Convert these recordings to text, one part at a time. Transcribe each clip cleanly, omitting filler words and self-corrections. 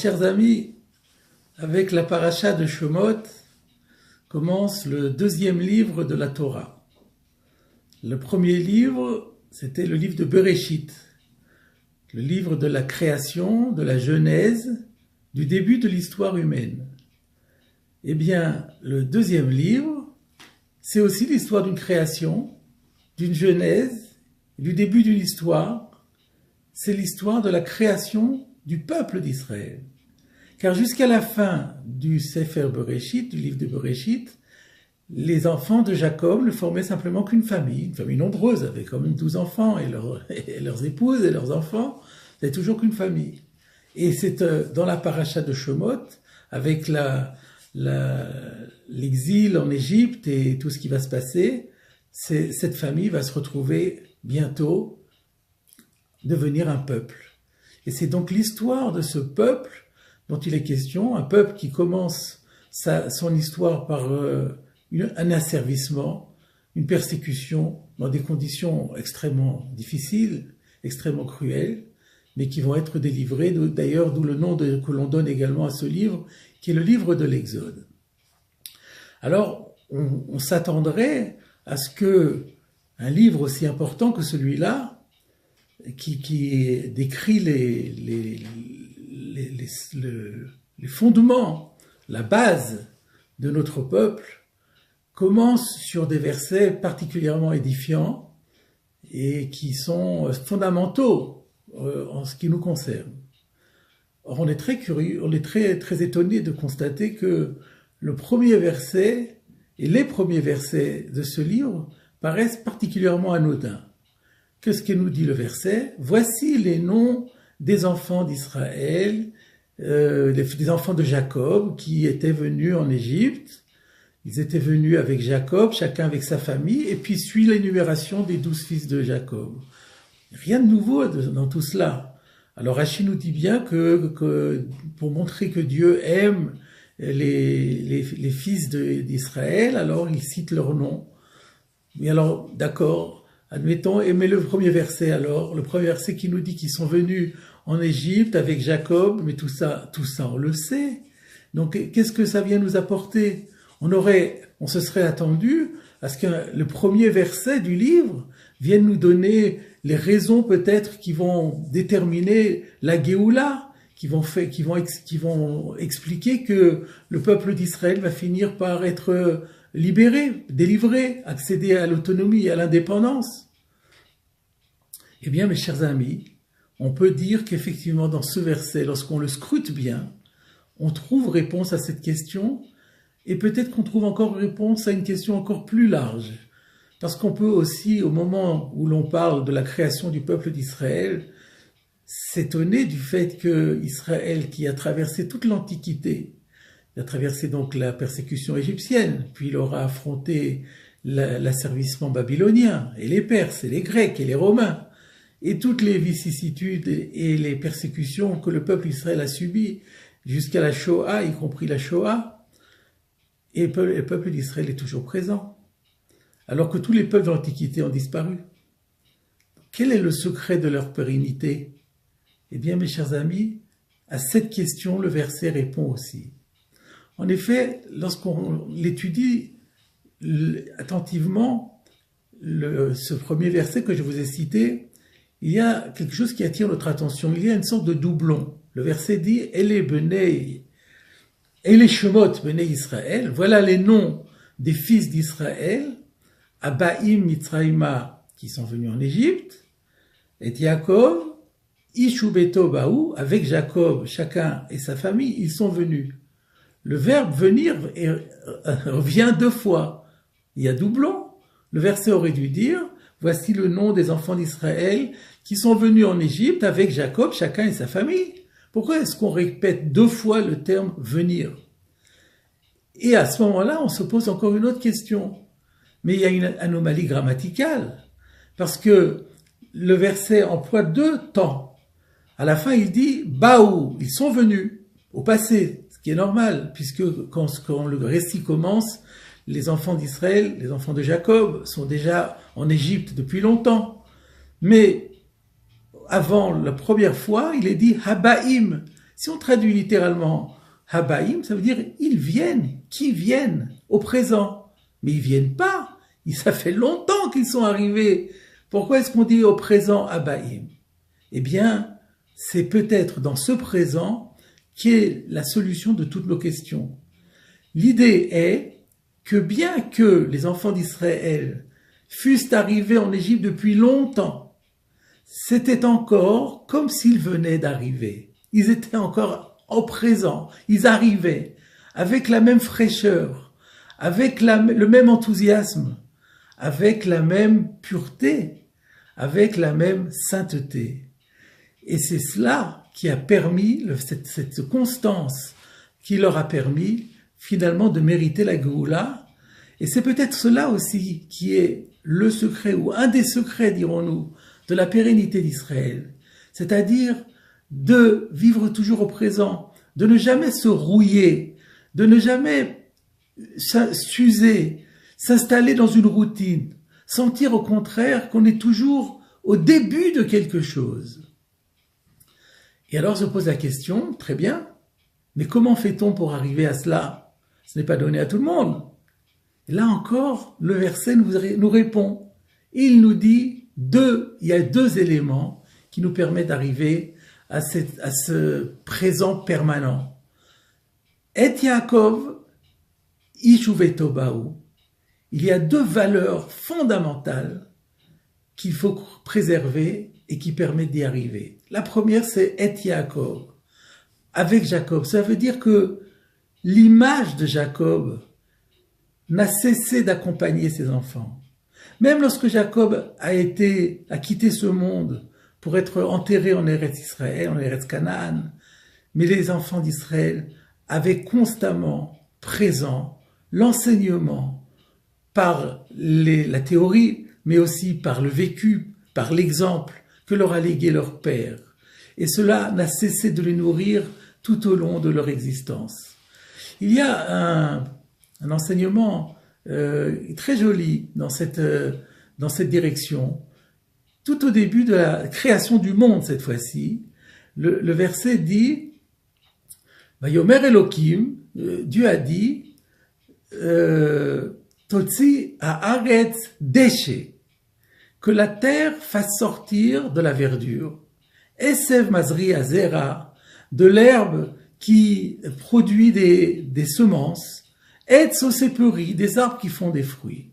chers amis, avec la paracha de Shemot, commence le deuxième livre de la Torah. Le premier livre, c'était le livre de Bereshit, le livre de la création, de la genèse, du début de l'histoire humaine. Eh bien, le deuxième livre, c'est aussi l'histoire d'une création, d'une genèse, du début d'une histoire. C'est l'histoire de la création du peuple d'Israël. Car jusqu'à la fin du Sefer Bereshit, du livre de Bereshit, les enfants de Jacob ne formaient simplement qu'une famille nombreuse, avec quand même 12 enfants, et leurs épouses et leurs enfants, c'était toujours qu'une famille. Et c'est dans la paracha de Shemot, avec l'exil en Égypte et tout ce qui va se passer, cette famille va se retrouver bientôt devenir un peuple. Et c'est donc l'histoire de ce peuple dont il est question, un peuple qui commence son histoire par un asservissement, une persécution dans des conditions extrêmement difficiles, extrêmement cruelles, mais qui vont être délivrés, d'ailleurs d'où le nom que l'on donne également à ce livre, qui est le livre de l'Exode. Alors, on s'attendrait à ce que un livre aussi important que celui-là, qui décrit les fondements, la base de notre peuple, commence sur des versets particulièrement édifiants et qui sont fondamentaux en ce qui nous concerne. Or, on est très curieux, on est très étonné de constater que le premier verset et les premiers versets de ce livre paraissent particulièrement anodins. Qu'est-ce que nous dit le verset? Voici les noms des enfants d'Israël, des enfants de Jacob qui étaient venus en Égypte. Ils étaient venus avec Jacob, chacun avec sa famille, et puis suit l'énumération des 12 fils de Jacob. Rien de nouveau dans tout cela. Alors Rachid nous dit bien que pour montrer que Dieu aime les fils d'Israël, alors il cite leur nom. Mais alors, d'accord, admettons, mais le premier verset alors, le premier verset qui nous dit qu'ils sont venus en Égypte avec Jacob, mais tout ça on le sait. Donc qu'est-ce que ça vient nous apporter? On se serait attendu à ce que le premier verset du livre vienne nous donner les raisons peut-être qui vont déterminer la Géoula, qui vont expliquer que le peuple d'Israël va finir par être libéré, délivré, accéder à l'autonomie et à l'indépendance. Eh bien, mes chers amis, on peut dire qu'effectivement dans ce verset, lorsqu'on le scrute bien, on trouve réponse à cette question, et peut-être qu'on trouve encore réponse à une question encore plus large. Parce qu'on peut aussi, au moment où l'on parle de la création du peuple d'Israël, s'étonner du fait que Israël, qui a traversé toute l'Antiquité, il a traversé donc la persécution égyptienne, puis il aura affronté l'asservissement babylonien, et les Perses, et les Grecs, et les Romains, et toutes les vicissitudes et les persécutions que le peuple d'Israël a subies jusqu'à la Shoah, y compris la Shoah, et le peuple d'Israël est toujours présent, alors que tous les peuples de l'Antiquité ont disparu. Quel est le secret de leur pérennité? Eh bien, mes chers amis, à cette question, le verset répond aussi. En effet, lorsqu'on l'étudie attentivement, ce premier verset que je vous ai cité, il y a quelque chose qui attire notre attention. Il y a une sorte de doublon. Le verset dit « Ele Shemot Benei Israël » voilà les noms des fils d'Israël, Abaim Mitzraïma, qui sont venus en Égypte, et Yaakov, Ishu Beto Baou, avec Jacob, chacun et sa famille, ils sont venus. Le verbe venir revient 2 fois. Il y a doublon. Le verset aurait dû dire « Voici le nom des enfants d'Israël qui sont venus en Égypte avec Jacob, chacun et sa famille. » Pourquoi est-ce qu'on répète 2 fois le terme « venir » ? Et à ce moment-là, on se pose encore une autre question. Mais il y a une anomalie grammaticale, parce que le verset emploie 2 temps. À la fin, il dit « Baou », ils sont venus, au passé, ce qui est normal, puisque quand le récit commence, les enfants d'Israël, les enfants de Jacob, sont déjà en Égypte depuis longtemps. Mais avant la première fois, il est dit « Habaim », Si on traduit littéralement Habaïm, ça veut dire ils viennent, qui viennent au présent. Mais ils viennent pas, ça fait longtemps qu'ils sont arrivés. Pourquoi est-ce qu'on dit au présent Habaïm? Eh bien, c'est peut-être dans ce présent qu'est la solution de toutes nos questions. L'idée est que bien que les enfants d'Israël fussent arrivés en Égypte depuis longtemps, c'était encore comme s'ils venaient d'arriver. Ils étaient encore au présent, ils arrivaient avec la même fraîcheur, avec le même enthousiasme, avec la même pureté, avec la même sainteté. Et c'est cela qui a permis, cette constance qui leur a permis finalement de mériter la Géoula. Et c'est peut-être cela aussi qui est le secret, ou un des secrets, dirons-nous, de la pérennité d'Israël. C'est-à-dire de vivre toujours au présent, de ne jamais se rouiller, de ne jamais s'user, s'installer dans une routine, sentir au contraire qu'on est toujours au début de quelque chose. Et alors se pose la question, très bien, mais comment fait-on pour arriver à cela? Ce n'est pas donné à tout le monde. Et là encore, le verset nous répond. Il nous dit il y a deux éléments qui nous permettent d'arriver à ce présent permanent. Et Yaakov, Ishuveto Baou. Il y a deux valeurs fondamentales qu'il faut préserver et qui permettent d'y arriver. La première, c'est Et Yaakov, avec Jacob. Ça veut dire que l'image de Jacob n'a cessé d'accompagner ses enfants. Même lorsque Jacob a quitté ce monde pour être enterré en Eretz Israël, en Eretz Canaan, mais les enfants d'Israël avaient constamment présent l'enseignement par la théorie, mais aussi par le vécu, par l'exemple que leur a légué leur père. Et cela n'a cessé de les nourrir tout au long de leur existence. Il y a un enseignement très joli dans cette direction. Tout au début de la création du monde, cette fois-ci, le verset dit « Vayomer Elohim » Dieu a dit « Totsi haaretz deshe » que la terre fasse sortir de la verdure. « Esev mazri azera » de l'herbe qui produit des semences, et tsoseperi, des arbres qui font des fruits.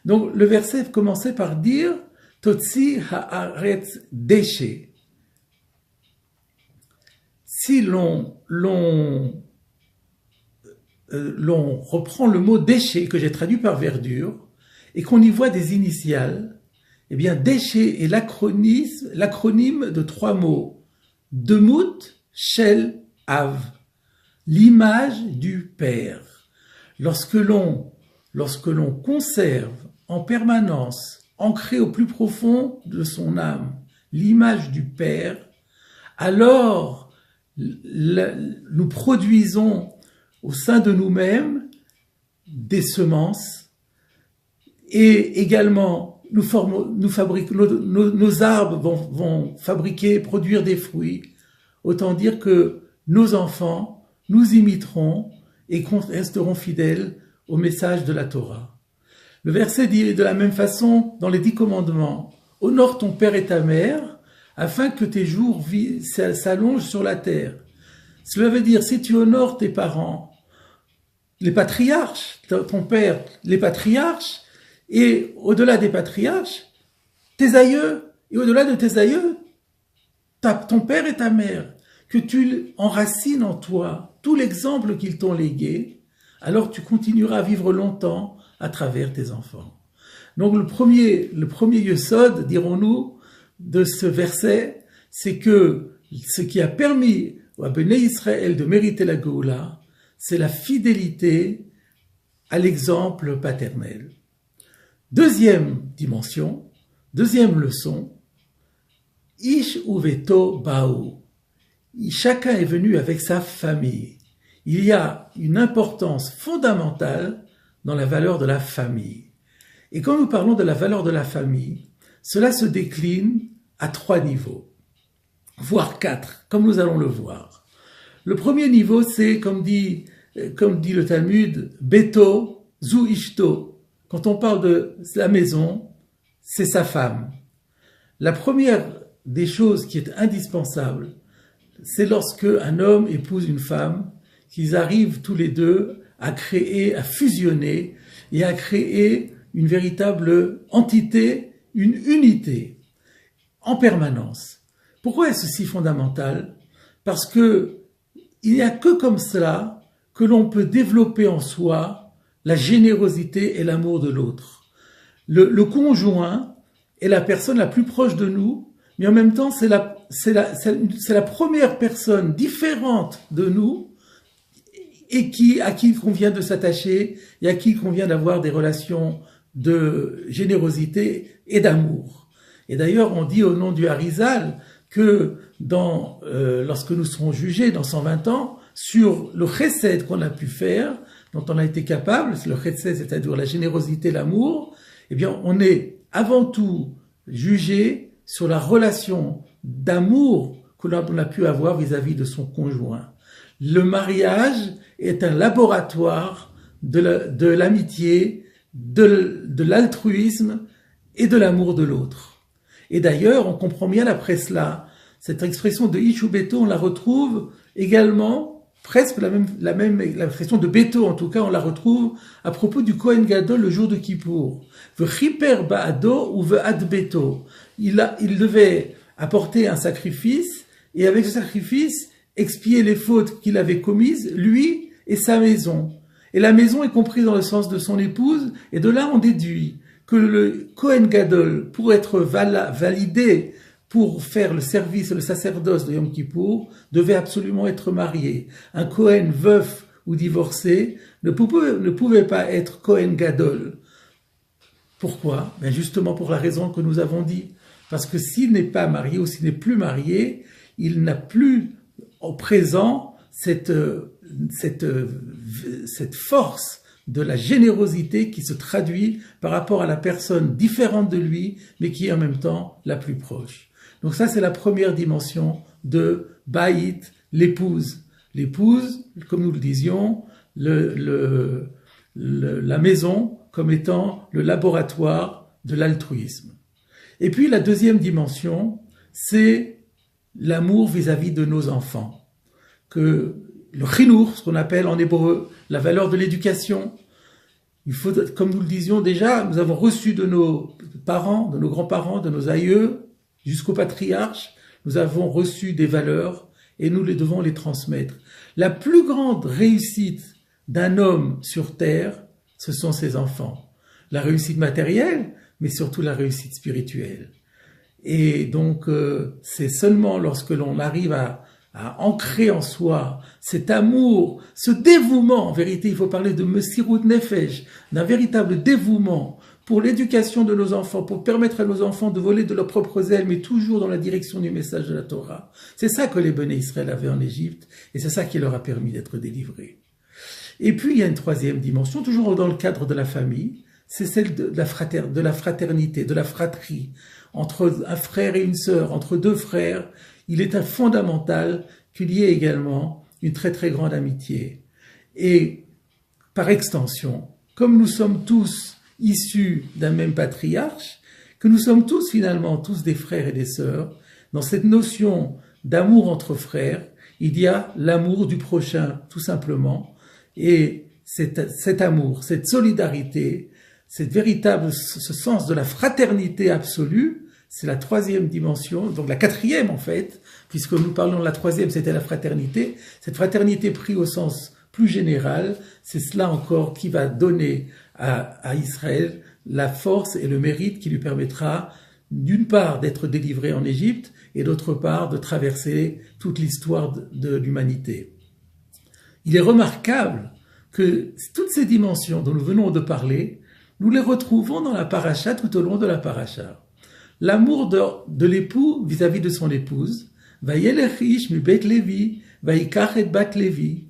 Donc le verset commençait par dire Totsi haaretz deshe. Si l'on reprend le mot déchet que j'ai traduit par verdure et qu'on y voit des initiales, eh bien déchet est l'acronyme de trois mots: Demut Shel Av, l'image du Père. Lorsque l'on conserve en permanence, ancré au plus profond de son âme, l'image du Père, alors nous produisons au sein de nous-mêmes des semences et également nos arbres vont produire des fruits. Autant dire que nos enfants nous imiteront et resteront fidèles au message de la Torah. Le verset dit de la même façon dans les 10 commandements: « Honore ton père et ta mère, afin que tes jours s'allongent sur la terre. » Cela veut dire, si tu honores tes parents, les patriarches, ton père, les patriarches, et au-delà des patriarches, tes aïeux, et au-delà de tes aïeux, ton père et ta mère, que tu enracines en toi tout l'exemple qu'ils t'ont légué, alors tu continueras à vivre longtemps à travers tes enfants. Donc le premier yesod, dirons-nous, de ce verset, c'est que ce qui a permis à Béné Israël de mériter la Géoula, c'est la fidélité à l'exemple paternel. Deuxième dimension, deuxième leçon, Ish uveto baou. Chacun est venu avec sa famille. Il y a une importance fondamentale dans la valeur de la famille. Et quand nous parlons de la valeur de la famille, cela se décline à 3 niveaux, voire 4, comme nous allons le voir. Le premier niveau, c'est, comme dit le Talmud, Beto, Zu Ishto. Quand on parle de la maison, c'est sa femme. La première des choses qui est indispensable, c'est lorsque un homme épouse une femme, qu'ils arrivent tous les deux à créer, à fusionner et à créer une véritable entité, une unité, en permanence. Pourquoi est-ce si fondamental? Parce que il n'y a que comme cela que l'on peut développer en soi la générosité et l'amour de l'autre. Le conjoint est la personne la plus proche de nous, mais en même temps c'est la première personne différente de nous et à qui il convient de s'attacher et à qui il convient d'avoir des relations de générosité et d'amour. Et d'ailleurs, on dit au nom du Harizal que lorsque nous serons jugés dans 120 ans sur le chesed qu'on a pu faire, dont on a été capable, le chesed, c'est-à-dire la générosité, l'amour, eh bien, on est avant tout jugé sur la relation d'amour que l'on a pu avoir vis-à-vis de son conjoint. Le mariage est un laboratoire de l'amitié, de l'altruisme et de l'amour de l'autre. Et d'ailleurs, on comprend bien après cela, cette expression de Ish ou Beto, on la retrouve également, presque l'expression de Beto en tout cas, on la retrouve à propos du Kohen Gadol le jour de Kippour. V'chiper ba'ado ou ve'ad Beto. Il devait apporter un sacrifice, et avec ce sacrifice, expier les fautes qu'il avait commises, lui et sa maison. Et la maison est comprise dans le sens de son épouse, et de là on déduit que le Kohen Gadol, pour être validé, pour faire le service, le sacerdoce de Yom Kippour, devait absolument être marié. Un Kohen veuf ou divorcé ne pouvait pas être Kohen Gadol. Pourquoi? Ben justement pour la raison que nous avons dit. Parce que s'il n'est pas marié ou s'il n'est plus marié, il n'a plus au présent cette force de la générosité qui se traduit par rapport à la personne différente de lui, mais qui est en même temps la plus proche. Donc ça, c'est la première dimension de Baït, l'épouse. L'épouse, comme nous le disions, la maison comme étant le laboratoire de l'altruisme. Et puis la deuxième dimension, c'est l'amour vis-à-vis de nos enfants. Que le chinour, ce qu'on appelle en hébreu la valeur de l'éducation. Il faut, comme nous le disions déjà, nous avons reçu de nos parents, de nos grands-parents, de nos aïeux, jusqu'au patriarche, nous avons reçu des valeurs et nous devons les transmettre. La plus grande réussite d'un homme sur terre, ce sont ses enfants. La réussite matérielle, mais surtout la réussite spirituelle. Et donc, c'est seulement lorsque l'on arrive à ancrer en soi cet amour, ce dévouement, en vérité, il faut parler de Messirut Nefesh, d'un véritable dévouement pour l'éducation de nos enfants, pour permettre à nos enfants de voler de leurs propres ailes, mais toujours dans la direction du message de la Torah. C'est ça que les Béné Israël avaient en Égypte, et c'est ça qui leur a permis d'être délivrés. Et puis, il y a une troisième dimension, toujours dans le cadre de la famille, c'est celle de la fraternité, de la fratrie, entre un frère et une sœur, entre deux frères. Il est fondamental qu'il y ait également une très très grande amitié. Et par extension, comme nous sommes tous issus d'un même patriarche, que nous sommes tous finalement tous des frères et des sœurs, dans cette notion d'amour entre frères, il y a l'amour du prochain tout simplement, et cet amour, cette solidarité, ce sens de la fraternité absolue, c'est la troisième dimension, donc la quatrième en fait, puisque nous parlons de la troisième, c'était la fraternité. Cette fraternité prise au sens plus général, c'est cela encore qui va donner à Israël la force et le mérite qui lui permettra d'une part d'être délivré en Égypte et d'autre part de traverser toute l'histoire de l'humanité. Il est remarquable que toutes ces dimensions dont nous venons de parler, nous les retrouvons dans la paracha tout au long de la paracha. L'amour de l'époux vis-à-vis de son épouse, Vayelech ish mi bet Lévi, vayikach et bat Lévi.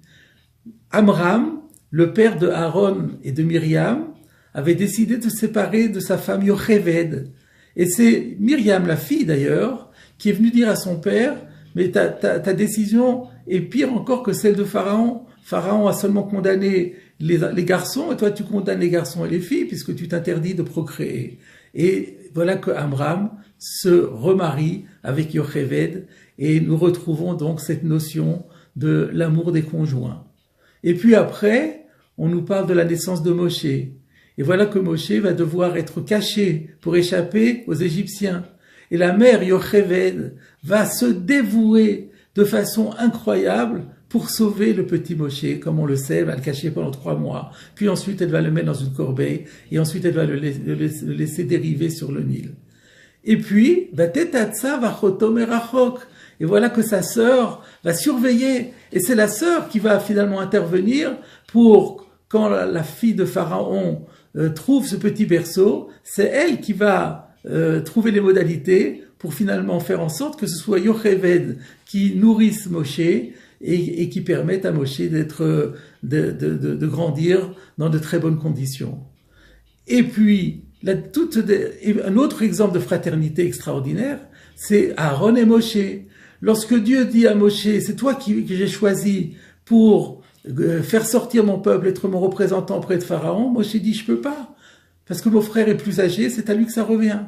Amram, le père de Aaron et de Myriam, avait décidé de se séparer de sa femme Yocheved. Et c'est Myriam, la fille d'ailleurs, qui est venue dire à son père, mais ta décision est pire encore que celle de Pharaon. Pharaon a seulement condamné les garçons, et toi tu condamnes les garçons et les filles, puisque tu t'interdis de procréer. Et voilà que Amram se remarie avec Yocheved, et nous retrouvons donc cette notion de l'amour des conjoints. Et puis après, on nous parle de la naissance de Moshe. Et voilà que Moshe va devoir être caché pour échapper aux Égyptiens. Et la mère Yocheved va se dévouer de façon incroyable pour sauver le petit Moshe. Comme on le sait, elle va le cacher pendant 3 mois. Puis ensuite, elle va le mettre dans une corbeille. Et ensuite, elle va le laisser dériver sur le Nil. Et puis, et voilà que sa sœur va surveiller. Et c'est la sœur qui va finalement intervenir pour, quand la fille de Pharaon trouve ce petit berceau, c'est elle qui va trouver les modalités pour finalement faire en sorte que ce soit Yocheved qui nourrisse Moshe et qui permette à Moshe de grandir dans de très bonnes conditions. Et puis, un autre exemple de fraternité extraordinaire, c'est Aaron et Moshe. Lorsque Dieu dit à Moshe, c'est toi que j'ai choisi pour faire sortir mon peuple, être mon représentant auprès de Pharaon, Moshe dit, je peux pas, parce que mon frère est plus âgé, c'est à lui que ça revient.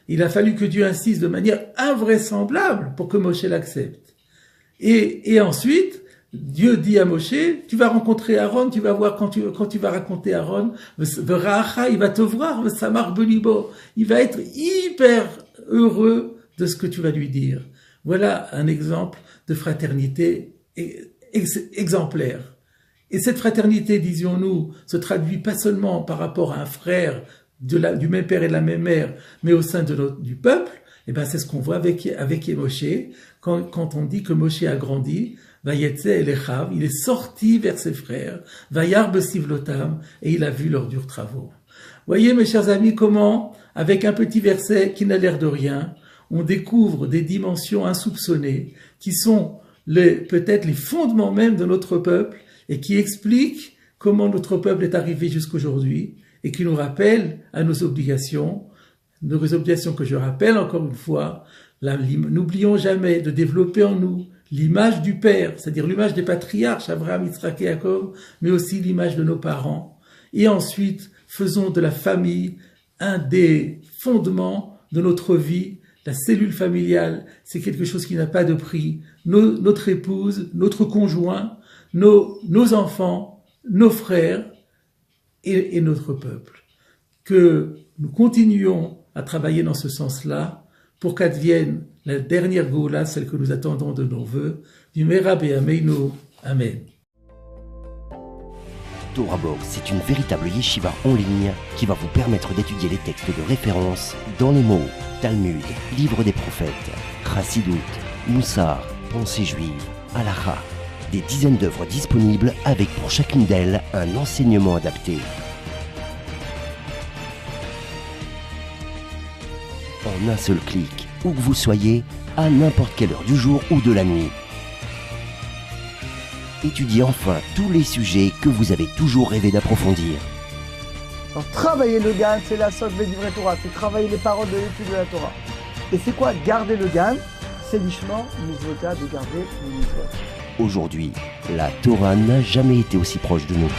Il a fallu que Dieu insiste de manière invraisemblable pour que Moshe l'accepte. Et ensuite, Dieu dit à Moshe, tu vas rencontrer Aaron, tu vas voir quand tu vas raconter Aaron, il va te voir, Samar Belibo, il va être hyper heureux de ce que tu vas lui dire. Voilà un exemple de fraternité exemplaire. Et cette fraternité, disions-nous, se traduit pas seulement par rapport à un frère du même père et de la même mère, mais au sein du peuple. Et ben c'est ce qu'on voit avec Moshe, quand on dit que Moshe a grandi, Vayetze Elechav, il est sorti vers ses frères, Vayar Besivlotam, et il a vu leurs durs travaux. Voyez mes chers amis comment, avec un petit verset qui n'a l'air de rien, on découvre des dimensions insoupçonnées qui sont peut-être les fondements même de notre peuple et qui expliquent comment notre peuple est arrivé jusqu'aujourd'hui et qui nous rappellent à nos obligations que je rappelle encore une fois. N'oublions jamais de développer en nous l'image du Père, c'est-à-dire l'image des patriarches, Abraham, Yitzhak et Jacob, mais aussi l'image de nos parents. Et ensuite, faisons de la famille un des fondements de notre vie. La cellule familiale, c'est quelque chose qui n'a pas de prix. Notre épouse, notre conjoint, nos enfants, nos frères et notre peuple. Que nous continuions à travailler dans ce sens-là pour qu'advienne la dernière Goula, celle que nous attendons de nos vœux, du Mera Be'ameinu. Amen. Torah-Box, c'est une véritable yeshiva en ligne qui va vous permettre d'étudier les textes de référence dans les mots Talmud, Livre des prophètes, Chassidut, Moussar, Pensée juive, Halakha. Des dizaines d'œuvres disponibles avec pour chacune d'elles un enseignement adapté. En un seul clic, où que vous soyez, à n'importe quelle heure du jour ou de la nuit. Étudiez enfin tous les sujets que vous avez toujours rêvé d'approfondir. Alors, travailler le GAN, c'est la socle du vrai Torah, c'est travailler les paroles de l'étude de la Torah. Et c'est quoi garder le GAN? C'est l'ishma, mitzvota, de garder le mitzvot. Aujourd'hui, la Torah n'a jamais été aussi proche de nous.